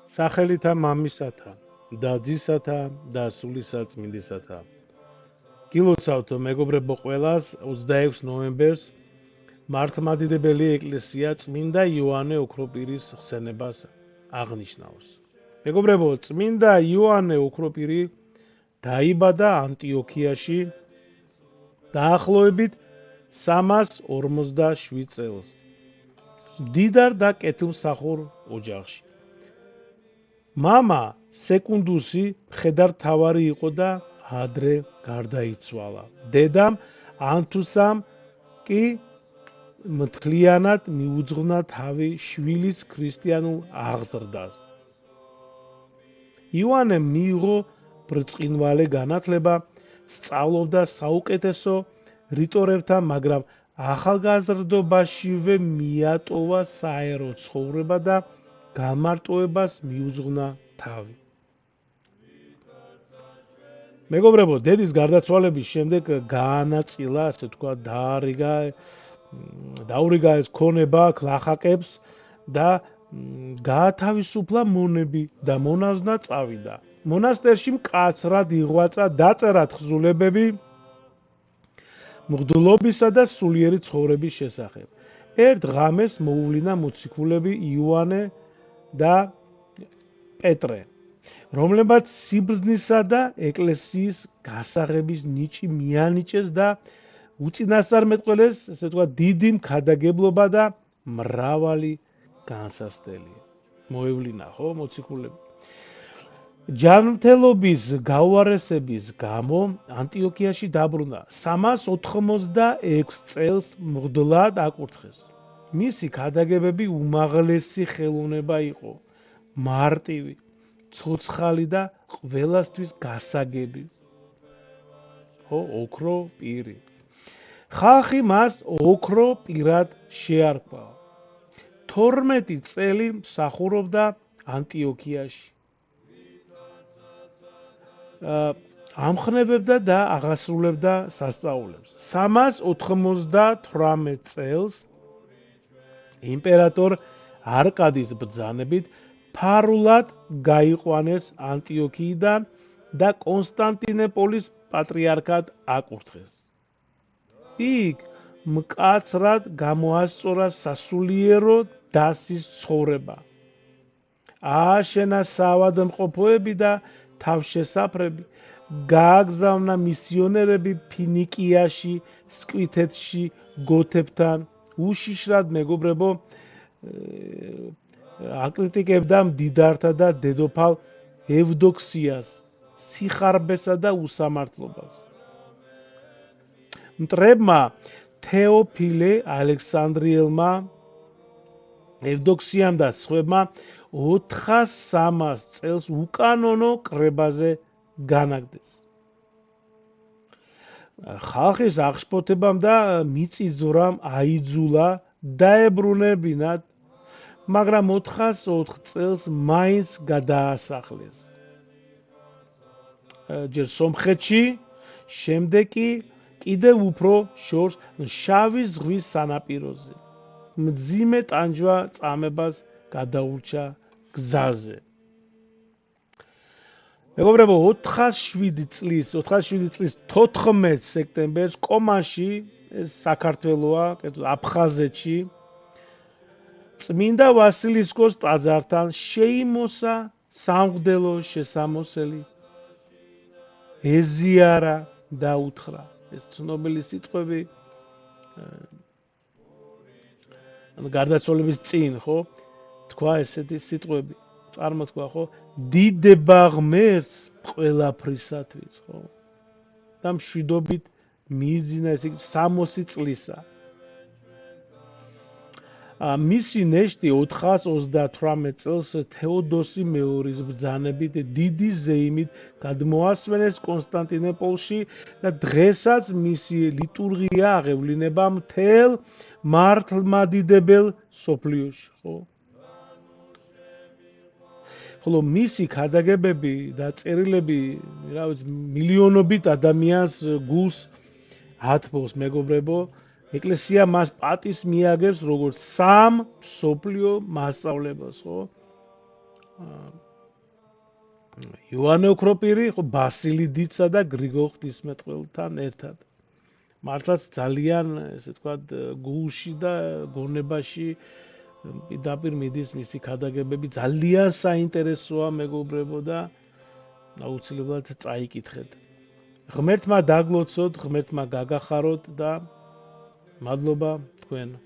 სახელითა მამისათა და ძისათა და სულისაწმინდისათა. გილოცავთ მეგობრებო ყველას 26 ნოემბერს მართლმადიდებელი ეკლესია წმინდა იოანე ოქროპირის ხსენებას აღნიშნავს. მეგობრებო, წმინდა იოანე ოქროპირი დაიბადა ანტიოქიაში დაახლოებით 347 წელს მდიდარ და კეთილმსახურ ოჯახში. მამა სეკუნდუსი მხედართმთავარი იყო და ადრე გარდაიცვალა. დედამ ანთუსამ კი მთლიანად მიუძღვნა თავი შვილის ქრისტიანულ აღზრდას. იოანემ მიიღო ბრწყინვალე განათლება, სწავლობდა საუკეთესო რიტორებთან, მაგრამ ახალგაზრდობაშივე მიატოვა საერო ცხოვრება და გამარტოებას მიუძღვნა თავი. მეგობრებო, დედის გარდაცვალების შემდეგ გაანაწილა, ასე თქვა, დაურიგა ეს ქონება ქლახაკებს და გაათავისუფლა მონები და მონაზვნად წავიდა. მონასტერში მკაცრად იღვაწა, დაწერა თხზულებები მღვდლობისა და სულიერი ცხოვრების შესახებ. ერთ ღამეს მოუვლინა მოციქულები იოანე და პეტრე, რომლებაც სიბრძნისა და ეკლესიის გასაღების ნიჭი მიანიჭეს და უწინასწარმეტყველეს, ასე თქვა, დიდი მქადაგებლობა და მრავალი განსასწრელი. მოევლინა ხო მოციქულები. ჯანმრთელობის გაუარესების გამო ანტიოქიაში დაბრუნდა. 386 წელს მღვდლად აკურთხეს. მისი ქადაგებები უმაღლესი ხელოვნება იყო, მარტივი, ცოცხალი და ყველასთვის გასაგები. ხო, ოქრო პირი. ხალხი მას ოქრო პირად შეარქვა. 12 წელი მსახურობდა ანტიოქიაში. ამხნევებდა და აღასრულებდა სასწაულებს. 398 წელს იმპერატორ არკადის ბრძანებით ფარულად გაიყვანეს ანტიოქიიდან და კონსტანტინოპოლის პატრიარქად აკურთხეს. იქ მკაცრად გამოასწორა სასულიერო დასის ცხოვრება. ააშენა საავადმყოფოები და თავშესაფრები, გააგზავნა მისიონერები ფინიკიაში, სკვითეთში, გოთებთან. უშიშრად მეგობრებო აკრიტიკებდა მდიდართა და დედოფალ ევდოქსიას, სიხარბესა და უსამართლობას. მტრებმა თეოფილე ალექსანდრიელმა, ევდოქსიამ და სხვებმა 400 წელს უკანონო კრებაზე განაგდეს. ხალხის აღშფოთებამ და მიწისძვრამ აიძულა დაებრუნებინათ, მაგრამ 404 წელს მაინც გადაასახლეს. ჯერ სომხეთში, შემდეგ კი კიდევ უფრო შორს შავი ზღვის სანაპიროზე. მძიმე ტანჯვა წამებას გადაურჩა გზაზე. მეგობრებო, 407 წლის 14 სექტემბერს კომაში, ეს საქართველოა, აფხაზეთში, წმინდა ვასილისკოს ტაძართან შეიმოსა სამღვდელო შესამოსელი, ეზიარა და უთხრა. ეს ცნობილი სიტყვები გარდაცვალების წინ, ხო? თქვა ესეთი სიტყვები. წარმოთქვა, ხო? დიდება ღმერთს ყველაფრისათვის, ხო? და მშვიდობით მიიძინა ეს 60 წლისა. მისი ნეშტი 428 წელს თეოდოსი მეორის ბრძანებით დიდი ზეიმით გადმოასვენეს კონსტანტინოპოლში და დღესაც მისი ლიტურგია აღევლინება მთელ მართლმადიდებელ სოფლიოში, ხო? ხოლო მისი ქადაგებები და წერილები, რა ვიცი, მილიონობით ადამიანს გულს ათბობს, მეგობრებო. ეკლესია მას პატის მიაგებს როგორც სამ მსოფლიო მასწავლებლს, ხო? იოანე ოქროპირი ხო ბასილი დიცსა და გრიგოლ ღვთისმეტყველთან ერთად. მართლაც ძალიან ესე ვთქვათ გულში და გონებაში პირდაპირ მიდის მისი ქადაგებები ძალიან საინტერესოა მეგობრებო და აუცილებლად წაიკითხეთ. ღმერთმა დაგლოცოთ, ღმერთმა გაგახაროთ და მადლობა თქვენ.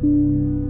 Thank you.